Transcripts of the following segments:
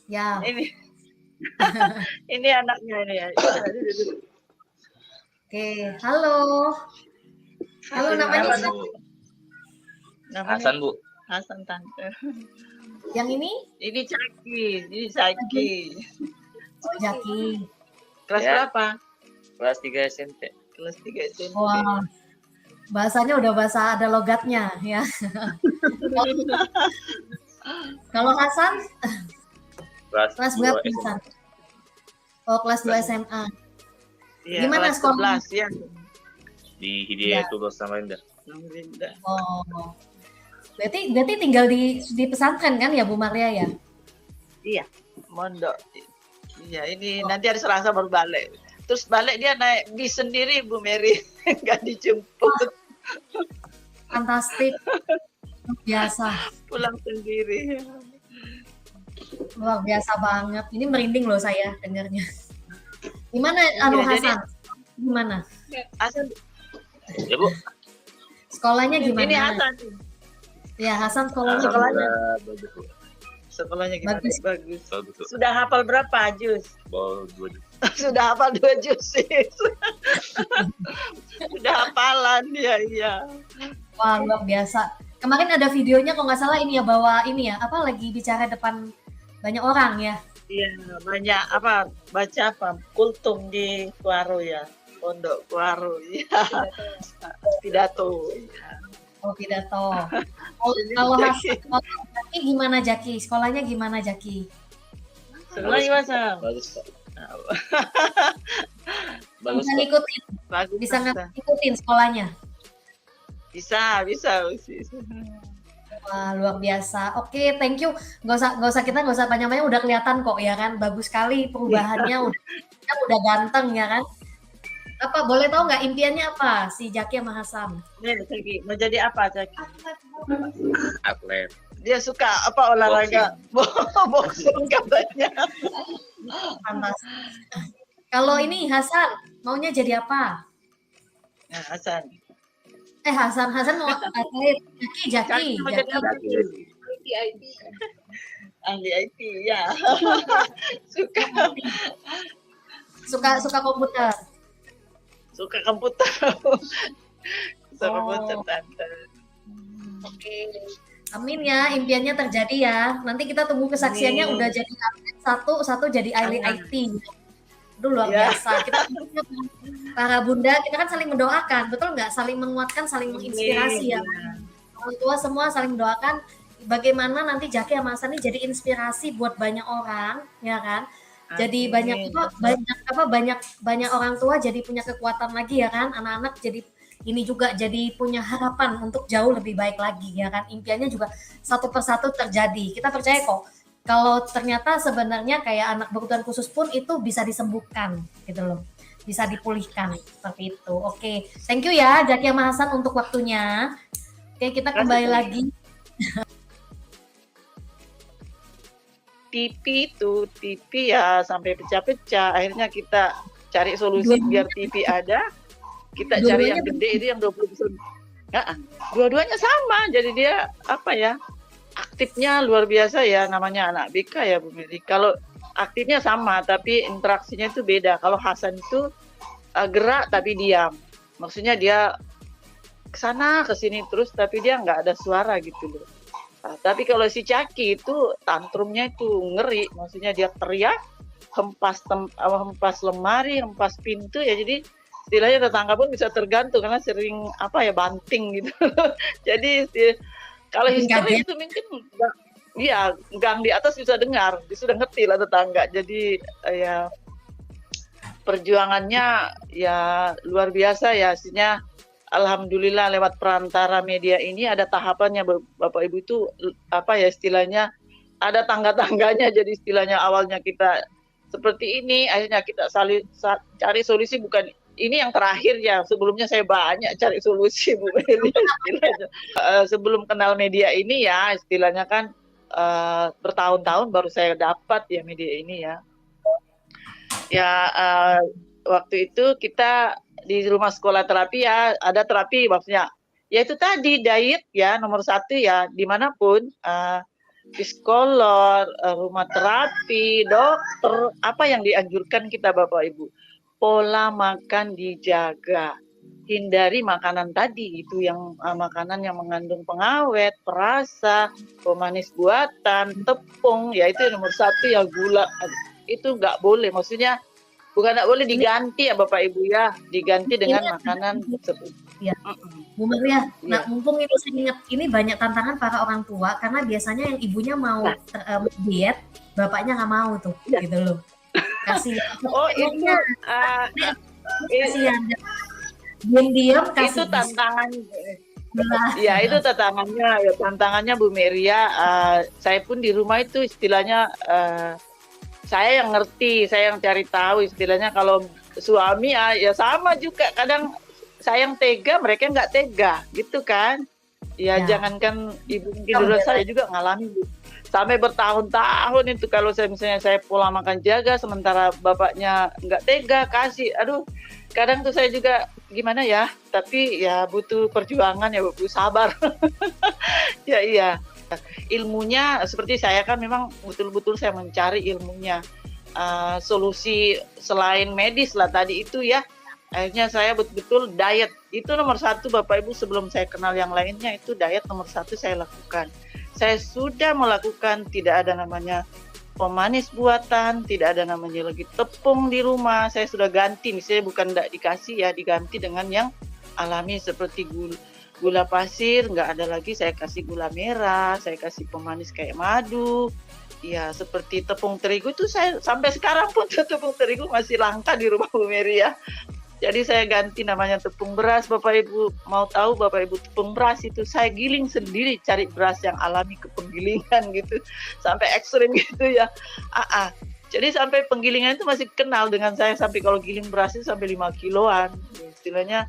Ya. Ini ini anaknya ini ya. Oke, halo. Halo, namanya Hasan, siapa? Bu. Namanya Hasan, Bu. Hasan tante. Yang ini? Ini Caki. Oh, Jaki. Kelas Ya. berapa? Kelas 3 SMP. Kelas 3 SMP. Wah, bahasanya udah bahasa ada logatnya ya. Kalau Hasan, kelas berapa SMA. Hasan? Oh, kelas 2 SMA. Iya, Gimana kelas sekolah? 11 ya. Di Ya. Hidayatullah Samarinda. Alhamdulillah. Oh. Berarti tinggal di pesantren kan ya Bu Maria ya? Iya, mondok. Iya, ini nanti hari Selasa baru balik. Terus balik dia naik bis sendiri Bu Mary, nggak dijemput. Fantastik. Biasa. Pulang sendiri. Luar biasa banget. Ini merinding loh saya dengarnya. Gimana anu Iya, jadi- Hasan? Gimana? Hasan, Ya, Bu. Sekolahnya gimana? ini Hasan. Ya, Hasan sekolahnya Sekolahnya. gimana? Bagus, Bu. Sekolahnya gimana? Bagus. Bagus. Bagus, Bu. Sudah hafal berapa juz? Bawa 2 juz. Sudah hafal 2 juz sih. Sudah hafalan dia, iya. Wah, luar biasa. Kemarin ada videonya kalau nggak salah ini ya, bawa ini ya, apa lagi bicara depan banyak orang ya. Iya, banyak baca kultum di Kuaro ya. Pondok Kuaro ya. Pidato. Ya. Oh, pidato. Kalau Hasan, kalau Jaki gimana Jaki? Sekolahnya gimana Jaki? Sekolah gimana? Bagus, Pak. Bagus, Bisa Pak. ngikutin, Bagus. bisa ngikutin sekolahnya. Bisa. Wah, luar biasa. Oke, thank you. Nggak usah panjang-panjang, udah kelihatan kok ya kan. Bagus sekali perubahannya, udah ganteng ya kan. Apa boleh tahu nggak impiannya apa si Jaki sama Hasan? Nih, Caki, mau jadi apa, Caki? Atlet. Dia suka apa olahraga? Boxing katanya. Panas. Kalau ini Hasan maunya jadi apa? Nah, Hasan. Hasan mau atlet. Jaki. Mau jadi apa? Ahli IT, ya. Suka komputer. Suka komputer. Suka komputer, Tante. Oke. Amin ya, impiannya terjadi ya. Nanti kita tunggu kesaksiannya udah jadi atlet, satu jadi ahli IT. Itu luar biasa. Kita para bunda, kita kan saling mendoakan, betul nggak? Saling menguatkan, saling menginspirasi ya. Orang tua semua saling mendoakan bagaimana nanti Jaki sama Hasan ini jadi inspirasi buat banyak orang, ya kan? Jadi banyak orang tua jadi punya kekuatan lagi ya kan, anak-anak jadi ini juga jadi punya harapan untuk jauh lebih baik lagi ya kan, impiannya juga satu persatu terjadi. Kita percaya kok kalau ternyata sebenarnya kayak anak berkebutuhan khusus pun itu bisa disembuhkan gitu loh, bisa dipulihkan seperti itu. Oke, thank you ya Jaki sama Hasan untuk waktunya. Oke, kita kembali lagi. TV ya sampai pecah-pecah. Akhirnya kita cari solusi biar TV ada. Kita cari yang gede itu yang 20 besar. Dua-duanya sama. Jadi dia aktifnya luar biasa ya, namanya anak BK ya Bu Mary. Kalau aktifnya sama tapi interaksinya itu beda. Kalau Hasan itu gerak tapi diam. Maksudnya dia kesana kesini terus tapi dia nggak ada suara gitu loh. Tapi kalau si Caki itu tantrumnya itu ngeri, maksudnya dia teriak, hempas lemari, hempas pintu ya, jadi istilahnya tetangga pun bisa tergantung karena sering banting gitu. Jadi kalau histeris itu mungkin gang di atas bisa dengar, dia sudah ngerti lah tetangga. Jadi ya perjuangannya ya luar biasa ya, artinya alhamdulillah lewat perantara media ini ada tahapannya Bapak Ibu, itu istilahnya ada tangga-tangganya. Jadi istilahnya awalnya kita seperti ini, akhirnya kita cari solusi, bukan ini yang terakhir ya. Sebelumnya saya banyak cari solusi Bu Mary. Sebelum kenal media ini ya, istilahnya kan bertahun-tahun baru saya dapat ya media ini ya. Ya waktu itu kita di rumah sekolah terapi ya, ada terapi maksudnya. Ya itu tadi diet ya nomor 1 ya, dimanapun psikolog, rumah terapi, dokter, apa yang dianjurkan kita Bapak Ibu? Pola makan dijaga. Hindari makanan tadi itu yang makanan yang mengandung pengawet, perasa, pemanis buatan, tepung, ya itu nomor 1 ya gula. Itu nggak boleh, maksudnya bukan nggak boleh diganti ya Bapak Ibu ya, diganti dengan makanan seperti ya. Bu Maria, nah mumpung ini saya ingat, ini banyak tantangan para orang tua karena biasanya yang ibunya mau diet, bapaknya nggak mau tuh, gitu loh. Kasihan. Oh itu, kasihan. Diam-diam itu tantangannya. Ya itu tantangannya Bu Meria. Saya pun di rumah itu istilahnya saya yang ngerti, saya yang cari tahu istilahnya. Kalau suami ya sama juga, kadang saya yang tega, mereka nggak tega, gitu kan? Ya jangankan ibu, mungkin dulu saya juga ngalami Bu. Sampai bertahun-tahun itu kalau misalnya saya pola makan jaga, sementara bapaknya nggak tega kasih, aduh. Kadang tuh saya juga gimana ya, tapi ya butuh perjuangan ya, butuh sabar. Ya iya. Ilmunya seperti saya kan memang betul-betul saya mencari ilmunya. Solusi selain medis lah tadi itu ya. Akhirnya saya betul-betul diet. Itu nomor 1 Bapak Ibu, sebelum saya kenal yang lainnya itu diet nomor 1 saya lakukan. Saya sudah melakukan, tidak ada namanya pemanis buatan, tidak ada namanya lagi tepung di rumah. Saya sudah ganti, misalnya bukan tidak dikasih ya, diganti dengan yang alami seperti gula pasir, nggak ada lagi. Saya kasih gula merah, saya kasih pemanis kayak madu. Ya seperti tepung terigu itu saya sampai sekarang pun tepung terigu masih langka di rumah Bu Mary ya. Jadi saya ganti namanya tepung beras. Bapak Ibu mau tahu Bapak Ibu, tepung beras itu saya giling sendiri, cari beras yang alami ke penggilingan gitu, sampai ekstrim gitu ya. Jadi sampai penggilingan itu masih kenal dengan saya, sampai kalau giling beras itu sampai 5 kiloan. Istilahnya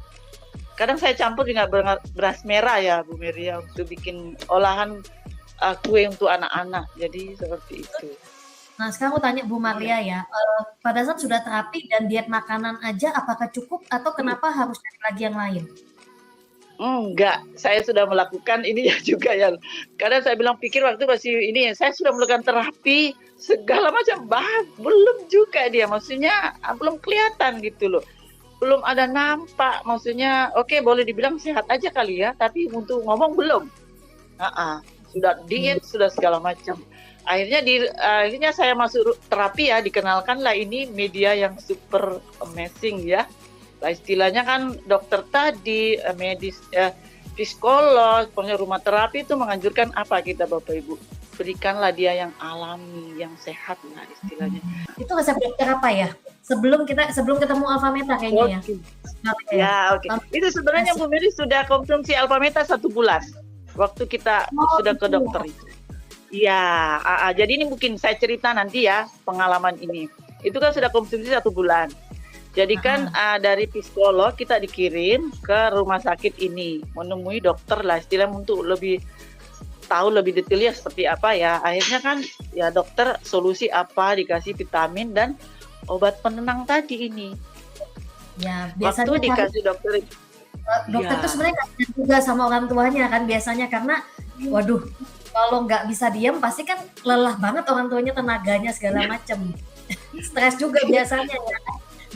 kadang saya campur dengan beras merah ya Bu Mary ya, untuk bikin olahan kue untuk anak-anak. Jadi seperti itu. Nah sekarang aku tanya Bu Maria ya, pada saat sudah terapi dan diet makanan aja, apakah cukup atau kenapa harus cari lagi yang lain? Enggak, saya sudah melakukan ini ya juga ya. Kadang saya bilang pikir waktu masih ini, saya sudah melakukan terapi segala macam, belum juga dia, maksudnya belum kelihatan gitu loh. Belum ada nampak, maksudnya oke, boleh dibilang sehat aja kali ya, tapi untuk ngomong belum. Sudah diet, sudah segala macam. Akhirnya saya masuk terapi ya, dikenalkanlah ini media yang super amazing ya. Lah istilahnya kan dokter tadi, medis, psikolog, pokoknya rumah terapi itu menganjurkan apa kita Bapak Ibu? Berikanlah dia yang alami, yang sehat lah istilahnya. Itu resep dokter apa ya? Sebelum ketemu Alpha Meta kayaknya ya. Oke. Itu sebenarnya Bu Mary sudah konsumsi Alpha Meta 1 bulan. Waktu kita sudah ke dokter itu. Ya, jadi ini mungkin saya cerita nanti ya pengalaman ini. Itu kan sudah konsumsi 1 bulan. Jadi kan dari psikolog kita dikirim ke rumah sakit ini, menemui dokter lah istilahnya untuk lebih tahu lebih detailnya seperti apa ya. Akhirnya kan ya dokter solusi apa, dikasih vitamin dan obat penenang tadi ini. Ya, biasanya waktu dikasih dokter tuh sebenarnya kasihan juga sama orang tuanya kan biasanya, karena waduh, kalau nggak bisa diam pasti kan lelah banget orang tuanya, tenaganya segala macam. Stres juga biasanya ya.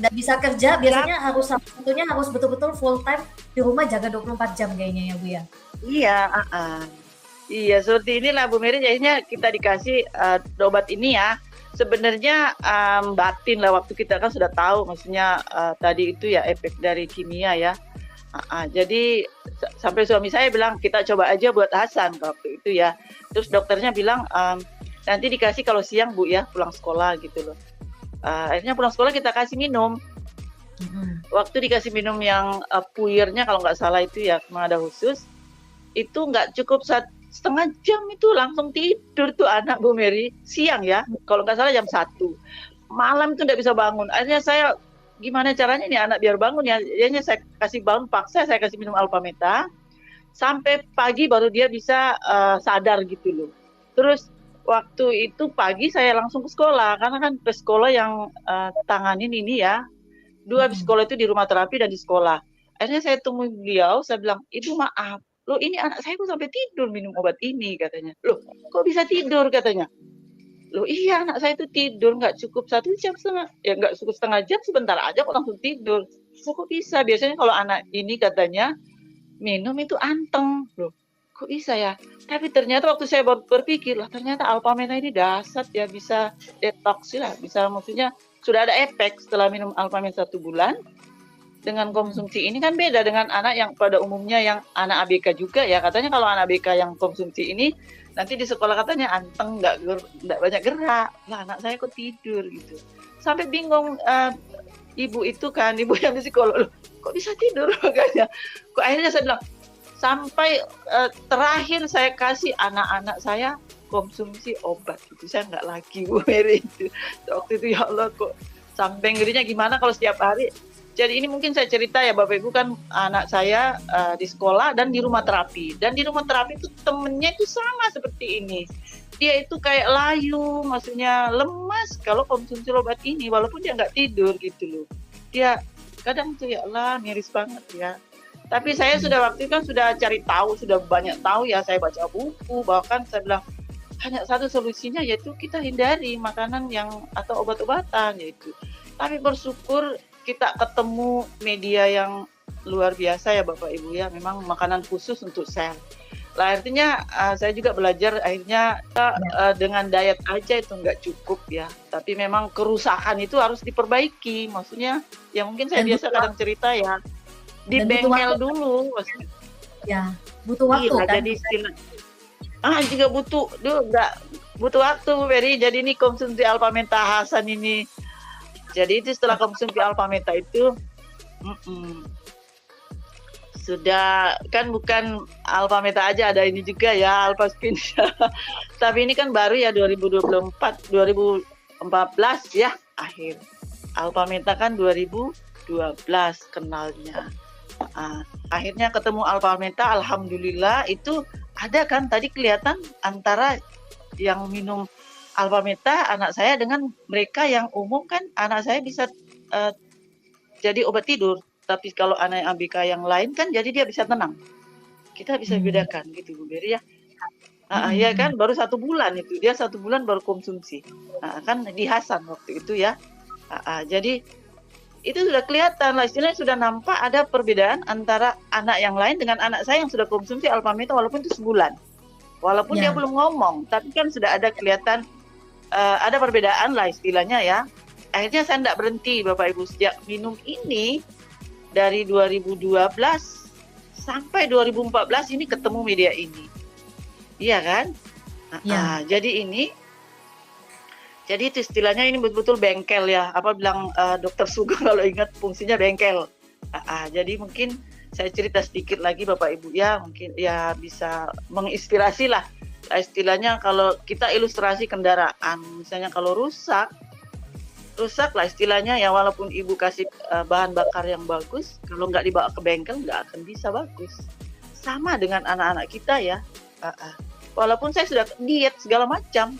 Nggak bisa kerja, biasanya satunya harus betul-betul full time di rumah, jaga 24 jam kayaknya ya Bu ya. Iya, iya seperti inilah Bu Mary, jadinya kita dikasih obat ini ya. Sebenarnya batin lah, waktu kita kan sudah tahu, maksudnya tadi itu ya efek dari kimia ya. Jadi sampai suami saya bilang kita coba aja buat Hasan waktu itu ya. Terus dokternya bilang nanti dikasih kalau siang Bu ya, pulang sekolah gitu loh. Akhirnya pulang sekolah kita kasih minum. Waktu dikasih minum yang puirnya kalau nggak salah itu ya, memang ada khusus, itu nggak cukup setengah jam itu langsung tidur tuh anak Bu Mary. Siang ya, kalau nggak salah jam 1. Malam itu nggak bisa bangun. Akhirnya saya gimana caranya nih anak biar bangun ya. Akhirnya saya kasih bangun, paksa saya kasih minum Alpha Meta. Sampai pagi baru dia bisa sadar gitu loh. Terus waktu itu pagi saya langsung ke sekolah, karena kan ke sekolah yang tanganin ini ya. 2 psikolog itu di rumah terapi dan di sekolah. Akhirnya saya temui beliau, saya bilang, Ibu maaf, loh ini anak saya kok sampai tidur minum obat ini katanya. Loh kok bisa tidur katanya. Loh iya anak saya itu tidur nggak cukup 1 jam setengah, ya nggak cukup setengah jam, sebentar aja kok langsung tidur. Kok bisa? Biasanya kalau anak ini katanya minum itu anteng. Loh kok bisa ya? Tapi ternyata waktu saya berpikir lah, ternyata Alpameta ini dahsyat ya, bisa detox lah, bisa maksudnya sudah ada efek setelah minum Alpameta 1 bulan. Dengan konsumsi ini kan beda dengan anak yang pada umumnya yang anak ABK juga ya. Katanya kalau anak ABK yang konsumsi ini nanti di sekolah katanya anteng, nggak banyak gerak. Lah anak saya kok tidur gitu. Sampai bingung ibu itu kan, ibu yang di psikolog, loh, kok bisa tidur makanya. Kok akhirnya saya bilang sampai terakhir saya kasih anak-anak saya konsumsi obat gitu. Saya nggak lagi Bu Mary itu. Waktu itu ya Allah kok sampai ngerinya gimana kalau setiap hari. Jadi ini mungkin saya cerita ya Bapak Ibu, kan anak saya di sekolah dan di rumah terapi. Dan di rumah terapi itu temennya itu sama seperti ini. Dia itu kayak layu, maksudnya lemas kalau konsumsi obat ini, walaupun dia nggak tidur gitu loh. Dia kadang tuh ya Allah miris banget ya. Tapi saya sudah waktu itu kan sudah cari tahu, sudah banyak tahu ya, saya baca buku, bahkan saya bilang hanya satu solusinya yaitu kita hindari makanan yang atau obat-obatan yaitu. Tapi bersyukur kita ketemu media yang luar biasa ya Bapak Ibu ya, memang makanan khusus untuk sel. Lah artinya saya juga belajar akhirnya dengan diet aja itu nggak cukup ya, tapi memang kerusakan itu harus diperbaiki. Maksudnya ya mungkin saya biasa kadang cerita ya, di bengkel dulu maksudnya. Ya, butuh waktu kan. Jadi juga butuh, nggak butuh waktu Bu Ferry. Jadi ini konsumsi Alpameta Hasan ini. Jadi itu setelah konsumsi Alpameta itu sudah kan bukan Alpameta aja, ada ini juga ya Alpaspin. Tapi ini kan baru ya 2014 ya akhir. Alpameta kan 2012 kenalnya. Akhirnya ketemu Alpameta, alhamdulillah itu ada kan tadi kelihatan antara yang minum Alpameta anak saya dengan mereka yang umum, kan anak saya bisa jadi obat tidur, tapi kalau anak ABK yang lain kan jadi dia bisa tenang. Kita bisa bedakan gitu Bu Beri ya. Ya kan baru 1 bulan itu, dia 1 bulan baru konsumsi. Kan di Hasan waktu itu ya. Jadi itu sudah kelihatan lah, istilahnya sudah nampak ada perbedaan antara anak yang lain dengan anak saya yang sudah konsumsi Alpameta walaupun itu sebulan. Walaupun dia belum ngomong, tapi kan sudah ada kelihatan ada perbedaan lah istilahnya ya. Akhirnya saya tidak berhenti Bapak Ibu, sejak minum ini dari 2012 sampai 2014 ini ketemu media ini. Iya kan? Jadi itu istilahnya ini betul-betul bengkel ya. Apa bilang Dokter Sugeng kalau ingat fungsinya bengkel. Jadi mungkin saya cerita sedikit lagi Bapak Ibu ya, mungkin ya bisa menginspirasi lah. Istilahnya kalau kita ilustrasi kendaraan, misalnya kalau rusak lah istilahnya ya, walaupun ibu kasih bahan bakar yang bagus, kalau nggak dibawa ke bengkel nggak akan bisa bagus. Sama dengan anak-anak kita ya. Walaupun saya sudah diet segala macam,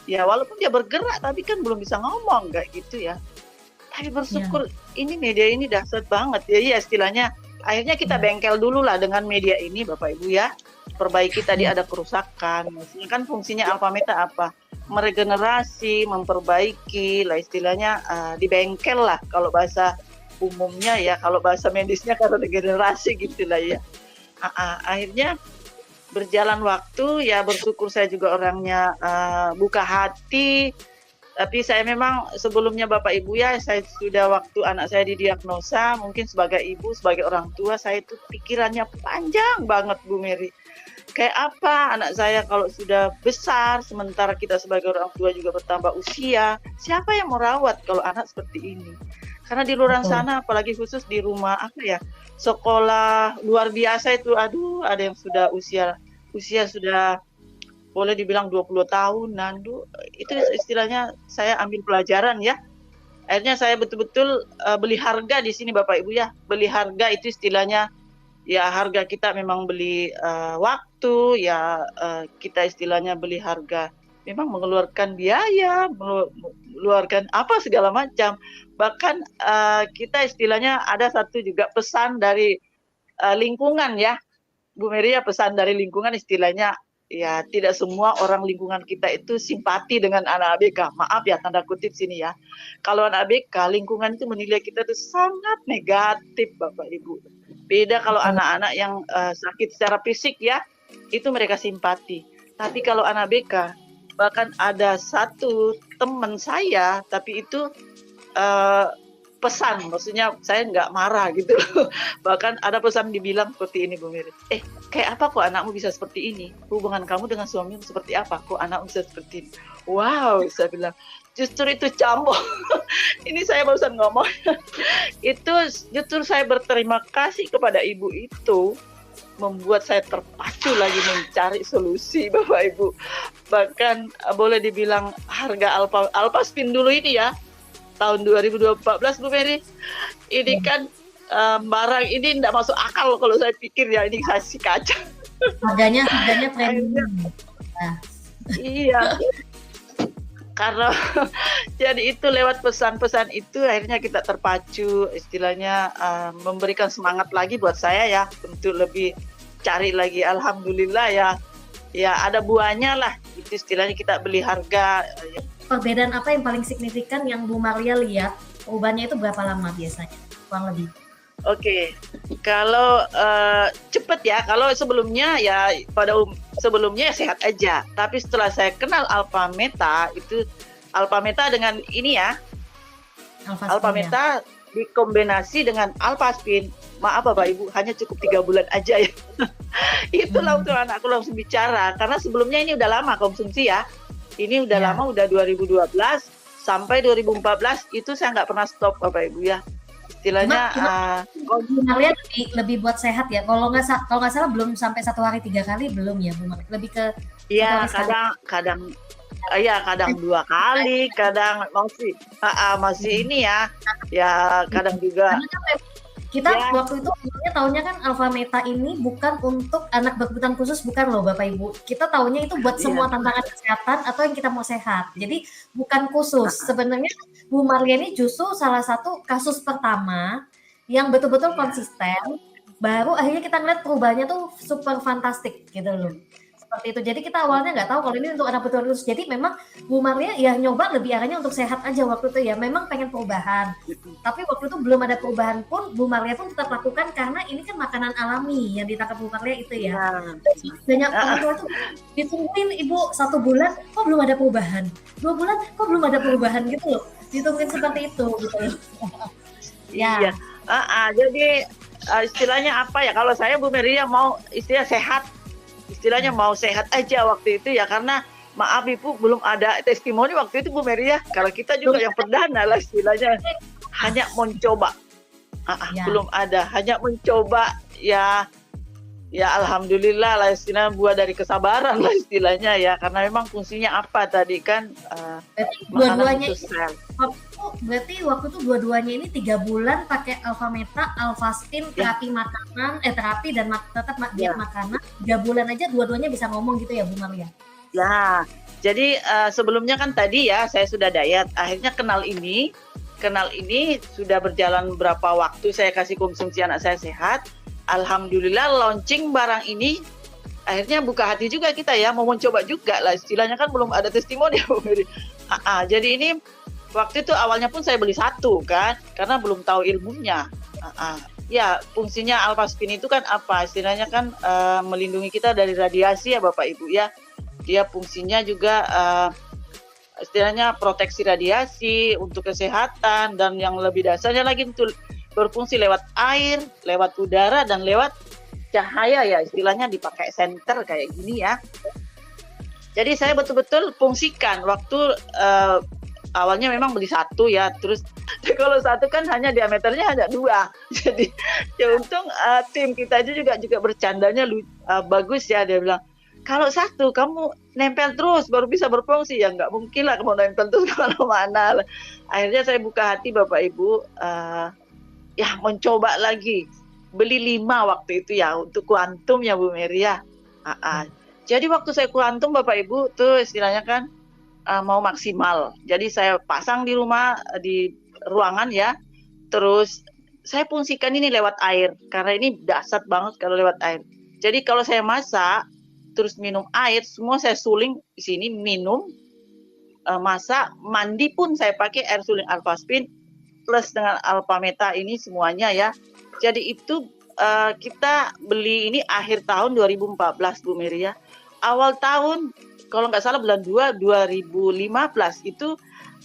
ya walaupun dia bergerak tapi kan belum bisa ngomong kayak gitu ya. Tapi bersyukur ini media ini dahsyat banget ya, istilahnya. Akhirnya kita bengkel dulu lah dengan media ini Bapak Ibu ya. Perbaiki tadi ada kerusakan. Maksudnya kan fungsinya Alpameta apa? Meregenerasi, memperbaiki lah istilahnya, di bengkel lah kalau bahasa umumnya ya. Kalau bahasa medisnya kan regenerasi gitu lah ya. Akhirnya berjalan waktu ya, bersyukur saya juga orangnya buka hati. Tapi saya memang sebelumnya Bapak Ibu ya, saya sudah waktu anak saya didiagnosa, mungkin sebagai ibu, sebagai orang tua, saya itu pikirannya panjang banget Bu Mary. Kayak apa anak saya kalau sudah besar, sementara kita sebagai orang tua juga bertambah usia, siapa yang merawat kalau anak seperti ini? Karena di luar sana, apalagi khusus di rumah sekolah luar biasa itu, aduh ada yang sudah usia sudah boleh dibilang 20 tahunan, itu istilahnya saya ambil pelajaran ya. Akhirnya saya betul-betul beli harga di sini Bapak Ibu ya. Beli harga itu istilahnya ya, harga kita memang beli waktu ya, kita istilahnya beli harga memang mengeluarkan biaya, mengeluarkan apa segala macam. Bahkan kita istilahnya ada satu juga pesan dari lingkungan ya. Bu Mary ya, pesan dari lingkungan istilahnya ya tidak semua orang lingkungan kita itu simpati dengan anak ABK. Maaf ya tanda kutip sini ya. Kalau anak ABK lingkungan itu menilai kita itu sangat negatif Bapak Ibu. Beda kalau anak-anak yang sakit secara fisik ya, itu mereka simpati. Tapi kalau anak ABK, bahkan ada satu teman saya, tapi itu pesan, maksudnya saya nggak marah gitu loh. Bahkan ada pesan dibilang seperti ini Bu Mary. Kayak apa kok anakmu bisa seperti ini? Hubungan kamu dengan suamimu seperti apa? Kok anakmu bisa seperti ini? Wow, saya bilang justru itu cambuk. Ini saya barusan ngomong. Itu justru saya berterima kasih kepada ibu itu, membuat saya terpacu lagi mencari solusi Bapak Ibu. Bahkan boleh dibilang harga Alphaspin dulu ini ya, tahun 2014 Bu Mary, ini kan barang ini tidak masuk akal kalau saya pikir ya, ini kasih kaca. Harganya premium. Iya. Karena jadi itu lewat pesan-pesan itu akhirnya kita terpacu istilahnya memberikan semangat lagi buat saya ya untuk lebih cari lagi. Alhamdulillah ya ada buahnya lah, itu istilahnya kita beli harga. Perbedaan apa yang paling signifikan yang Bu Maria lihat, perubahannya itu berapa lama biasanya kurang lebih? Oke, kalau cepet ya, kalau sebelumnya ya sebelumnya sehat aja. Tapi setelah saya kenal Alpha Meta dengan ini ya, Alpha Meta dikombinasi dengan Alphaspin. Maaf Bapak Ibu, hanya cukup 3 bulan aja ya. Itulah untuk anakku langsung bicara, karena sebelumnya ini udah lama konsumsi ya. Ini udah lama, udah 2012 sampai 2014 itu saya nggak pernah stop Bapak Ibu ya. Istilahnya Bu Maria lebih buat sehat ya. Kalau nggak salah belum sampai 1 hari 3 kali belum ya Bu Maria. Lebih ke kadang 2 kali, kadang masih ini ya. Ya kadang juga. Kita waktu itu tahunya kan Alpha Meta ini bukan untuk anak berkebutuhan khusus, bukan loh Bapak Ibu. Kita tahunya itu buat semua tantangan kesehatan atau yang kita mau sehat. Jadi bukan khusus. Sebenarnya Bu Maria ini justru salah satu kasus pertama yang betul-betul konsisten. Baru akhirnya kita ngeliat perubahannya tuh super fantastik gitu loh. Seperti itu. Jadi kita awalnya nggak tahu kalau ini untuk anak berkebutuhan khusus. Jadi memang Bu Maria ya nyoba lebih arahnya untuk sehat aja waktu itu ya. Memang pengen perubahan. Tapi waktu itu belum ada perubahan pun Bu Maria pun tetap lakukan karena ini kan makanan alami yang ditangkap Bu Maria itu ya. Banyak orang tua tuh ditungguin Ibu 1 bulan kok belum ada perubahan. 2 bulan kok belum ada perubahan gitu loh. Ditungguin seperti itu gitu loh. Iya. Jadi istilahnya apa ya, kalau saya Bu Maria mau istilah sehat. Istilahnya mau sehat aja waktu itu ya, karena maaf Ibu belum ada testimoni waktu itu Bu Maria. Kalau kita juga yang perdana lah istilahnya, hanya mencoba. Belum ada, hanya mencoba ya alhamdulillah lah istilahnya, buah dari kesabaran lah istilahnya ya, karena memang fungsinya apa tadi kan dua-duanya berarti waktu itu dua-duanya ini 3 bulan pakai Alpha Meta, Alphaspin, terapi makanan, terapi dan tetap diet makanan. 3 bulan aja dua-duanya bisa ngomong gitu ya Bu Maria? Ya, jadi sebelumnya kan tadi ya saya sudah diet, akhirnya kenal ini sudah berjalan berapa waktu saya kasih konsumsi anak saya sehat. Alhamdulillah launching barang ini akhirnya buka hati juga kita ya, mau mencoba juga lah istilahnya, kan belum ada testimoni ya Bu Mary. Jadi ini waktu itu awalnya pun saya beli 1 kan, karena belum tahu ilmunya. Ya fungsinya Alphaspin itu kan apa istilahnya kan melindungi kita dari radiasi ya Bapak Ibu ya. Dia fungsinya juga istilahnya proteksi radiasi untuk kesehatan, dan yang lebih dasarnya lagi untuk berfungsi lewat air, lewat udara, dan lewat cahaya ya, istilahnya dipakai senter kayak gini ya. Jadi saya betul-betul fungsikan waktu awalnya memang beli 1 ya, terus kalau 1 kan hanya diameternya hanya 2. Jadi ya untung tim kita aja juga bercandanya bagus ya, dia bilang kalau 1 kamu nempel terus baru bisa berfungsi, ya nggak mungkin lah kamu nempel terus kemana-mana. Akhirnya saya buka hati Bapak Ibu, ya mencoba lagi, beli 5 waktu itu ya untuk kuantum ya Bu Mary ya. Jadi waktu saya kuantum Bapak Ibu tuh istilahnya kan mau maksimal. Jadi saya pasang di rumah, di ruangan ya. Terus saya fungsikan ini lewat air, karena ini dahsyat banget kalau lewat air. Jadi kalau saya masak, terus minum air, semua saya suling di sini, minum, masak, mandi pun saya pakai air suling Alphaspin plus dengan Alphameta ini semuanya ya. Jadi itu kita beli ini akhir tahun 2014 Bu Mary ya. Awal tahun kalau nggak salah bulan 2 2015 itu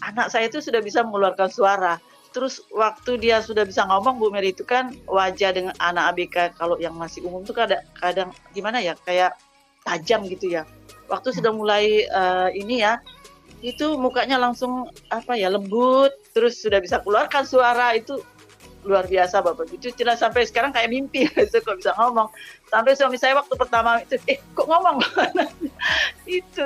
anak saya itu sudah bisa mengeluarkan suara. Terus waktu dia sudah bisa ngomong Bu Mary itu kan wajah dengan anak ABK kalau yang masih umum itu kadang gimana ya kayak tajam gitu ya. Waktu sudah mulai ini ya itu mukanya langsung apa ya lembut terus sudah bisa keluarkan suara itu luar biasa Bapak. Itu jelas sampai sekarang kayak mimpi itu kok bisa ngomong. Sampai suami saya waktu pertama itu kok ngomong itu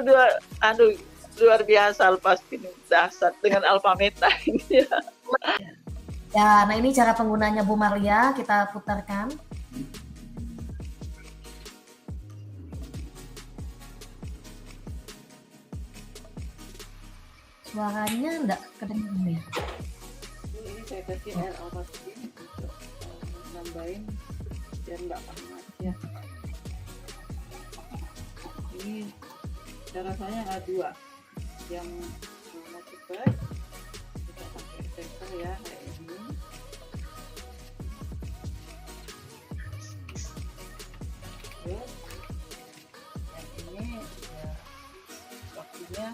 luar biasa Alphaspin dasar dengan Alphameta ini ya. Ya, nah ini cara penggunanya Bu Maria, kita putarkan. Suaranya enggak kedengaran ya? Ini saya kasih air Alphaspin untuk nambahin biar nggak panas ya. Ini cara saya ada dua, yang mau cepat kita pakai steker ya kayak ini. Terus yang ini ya, waktunya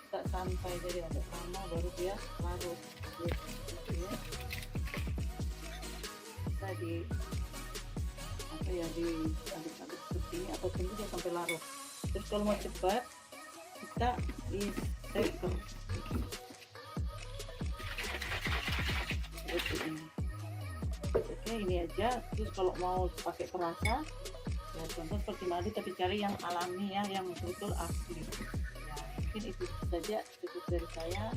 tak sampai jadi ada lama baru dia larut gitu ya. Kita di apa ya diaduk-aduk seperti ini atau tunggu dia sampai larut. Terus kalau mau cepat kita di steker seperti ini. Oke ini aja. Terus kalau mau pakai perasa ya contoh seperti madu tapi cari yang alami ya yang betul asli. Mungkin itu saja cukup dari saya.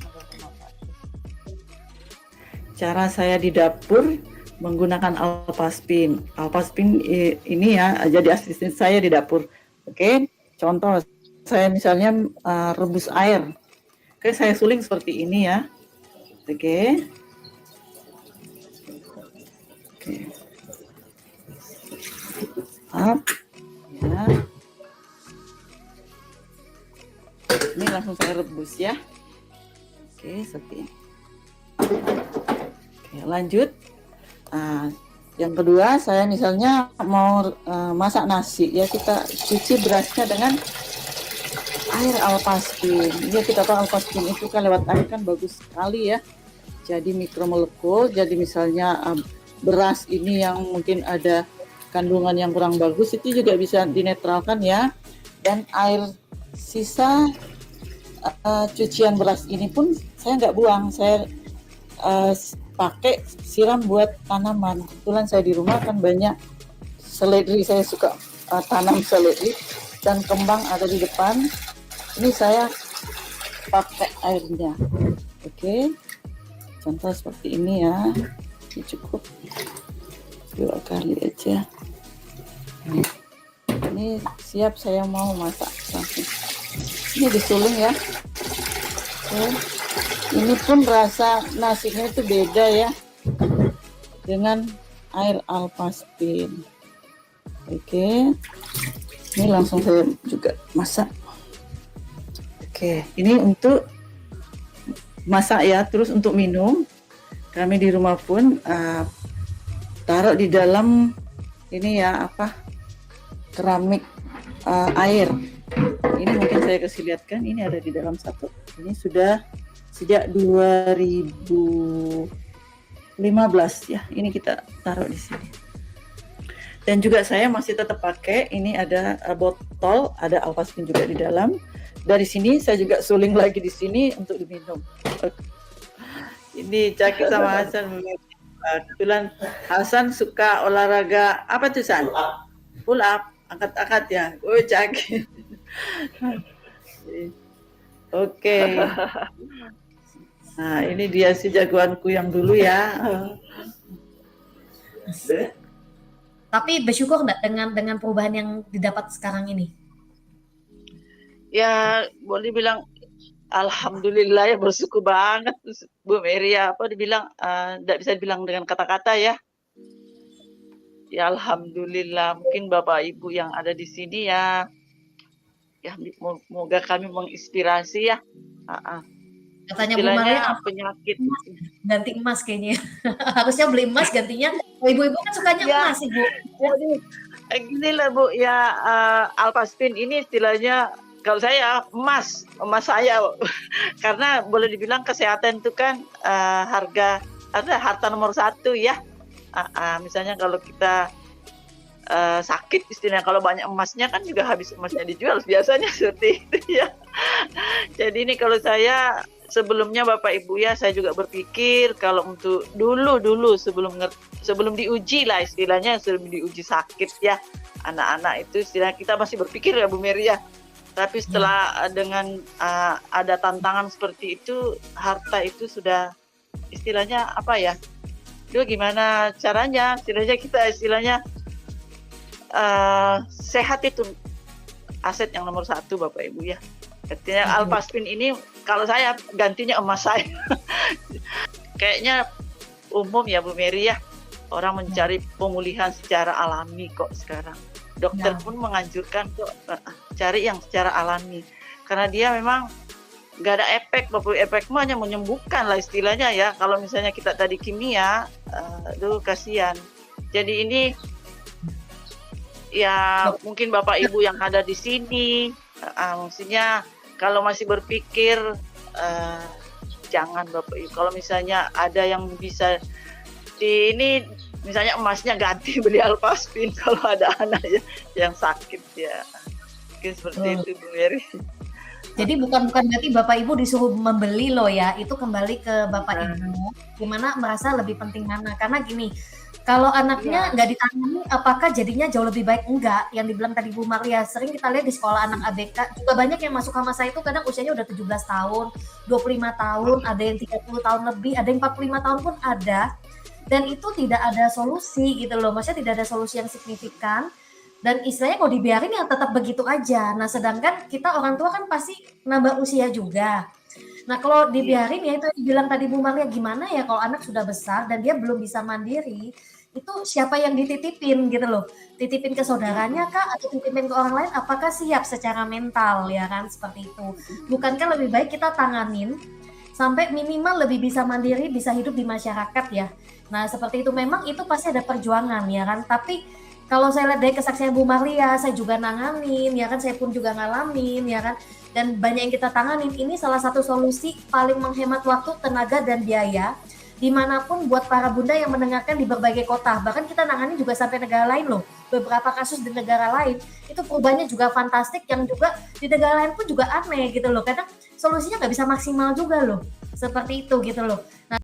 Cara saya di dapur menggunakan Alphaspin. Alphaspin ini ya jadi asisten saya di dapur. Oke, contoh saya misalnya rebus air. Oke, saya suling seperti ini ya. Oke. Oke. Up. Ya. Ini langsung saya rebus ya. Oke, seperti ini. Oke, lanjut. Yang kedua, saya misalnya mau masak nasi, ya kita cuci berasnya dengan air Alphaspin. Ya kita tahu Alphaspin itu kan lewat air kan bagus sekali ya. Jadi mikromolekul. Jadi misalnya beras ini yang mungkin ada kandungan yang kurang bagus itu juga bisa dinetralkan ya. Dan air sisa cucian beras ini pun saya nggak buang, saya pakai siram buat tanaman. Kebetulan saya di rumah kan banyak seledri, saya suka tanam seledri dan kembang ada di depan. Ini saya pakai airnya. Oke, contoh seperti ini ya. Ini cukup 2 kali aja. Ini siap saya mau masak langsung. Ini disuling ya. Oke. Ini pun rasa nasinya itu beda ya dengan air Alphaspin. Oke. Ini langsung saya juga masak. Oke, ini untuk masak ya. Terus untuk minum, kami di rumah pun taruh di dalam ini ya keramik air. Ini mungkin saya kasih lihatkan, ini ada di dalam satu. Ini sudah sejak 2015 ya. Ini kita taruh di sini. Dan juga saya masih tetap pakai, ini ada botol, ada Alphaspin juga di dalam. Dari sini saya juga suling lagi di sini untuk diminum. Ini Caki sama Hasan. Kebetulan Hasan suka olahraga apa tuh San? Pull up, angkat-angkat ya. Oh Caki. Oke. Nah ini dia si jagoanku yang dulu ya. Tapi bersyukur enggak dengan perubahan yang didapat sekarang ini? Ya boleh bilang alhamdulillah ya, bersyukur banget Bu Mary ya. Dibilang enggak bisa dibilang dengan kata-kata ya. Ya alhamdulillah, mungkin Bapak Ibu yang ada di sini ya semoga kami menginspirasi ya. Katanya Bu Istilahnya Maria penyakit. ganti emas kayaknya. Harusnya beli emas gantinya. Ibu-ibu kan sukanya Ya, emas, Ibu. jadi gini lah Bu, ya Alphaspin ini istilahnya kalau saya emas saya karena boleh dibilang kesehatan itu kan harta nomor 1 ya. Misalnya kalau kita sakit istilahnya, kalau banyak emasnya kan juga habis emasnya dijual biasanya seperti itu ya. Jadi ini kalau saya sebelumnya Bapak Ibu ya, saya juga berpikir kalau untuk dulu sebelum diuji lah istilahnya, sebelum diuji sakit ya anak-anak itu istilahnya kita masih berpikir ya Bu Mary ya. Tapi setelah dengan ada tantangan seperti itu, harta itu sudah istilahnya apa ya? Itu gimana caranya? Istilahnya sehat itu aset yang nomor 1 Bapak Ibu ya. Artinya Alphaspin ini kalau saya gantinya emas saya. Kayaknya umum ya Bu Mary ya, orang mencari pemulihan secara alami kok sekarang. Dokter pun menganjurkan kok cari yang secara alami. Karena dia memang nggak ada efek, efeknya hanya menyembuhkan lah istilahnya ya. Kalau misalnya kita tadi kimia, aduh kasihan. Jadi ini ya mungkin Bapak Ibu yang ada di sini, maksudnya kalau masih berpikir jangan Bapak Ibu. Kalau misalnya ada yang bisa ini, misalnya emasnya ganti beli Alphaspin kalau ada anak yang sakit ya. Mungkin seperti itu Bu Mary. Jadi bukan berarti Bapak Ibu disuruh membeli loh ya, itu kembali ke Bapak Ibu, gimana merasa lebih penting mana. Karena gini, kalau anaknya nggak ditangani, apakah jadinya jauh lebih baik? Enggak. Yang dibilang tadi Bu Maria, sering kita lihat di sekolah anak ABK, juga banyak yang masuk sama saya itu kadang usianya udah 17 tahun, 25 tahun, ada yang 30 tahun lebih, ada yang 45 tahun pun ada. Dan itu tidak ada solusi gitu loh, maksudnya tidak ada solusi yang signifikan. Dan istilahnya kalau dibiarin ya tetap begitu aja. Nah sedangkan kita orang tua kan pasti nambah usia juga. Nah kalau dibiarin ya itu yang dibilang tadi Bu Maria, gimana ya kalau anak sudah besar dan dia belum bisa mandiri, itu siapa yang dititipin gitu loh, titipin ke saudaranya kah atau titipin ke orang lain, apakah siap secara mental ya kan, seperti itu. Bukankah lebih baik kita tanganin sampai minimal lebih bisa mandiri, bisa hidup di masyarakat ya. Nah seperti itu, memang itu pasti ada perjuangan ya kan, tapi kalau saya lihat dari kesaksian Bu Maria, saya juga nanganin ya kan, saya pun juga ngalamin ya kan, dan banyak yang kita tanganin. Ini salah satu solusi paling menghemat waktu, tenaga, dan biaya dimanapun buat para bunda yang mendengarkan di berbagai kota. Bahkan kita nangani juga sampai negara lain loh. Beberapa kasus di negara lain itu perubahannya juga fantastik, yang juga di negara lain pun juga aneh gitu loh. Kadang solusinya nggak bisa maksimal juga loh, seperti itu gitu loh. Nah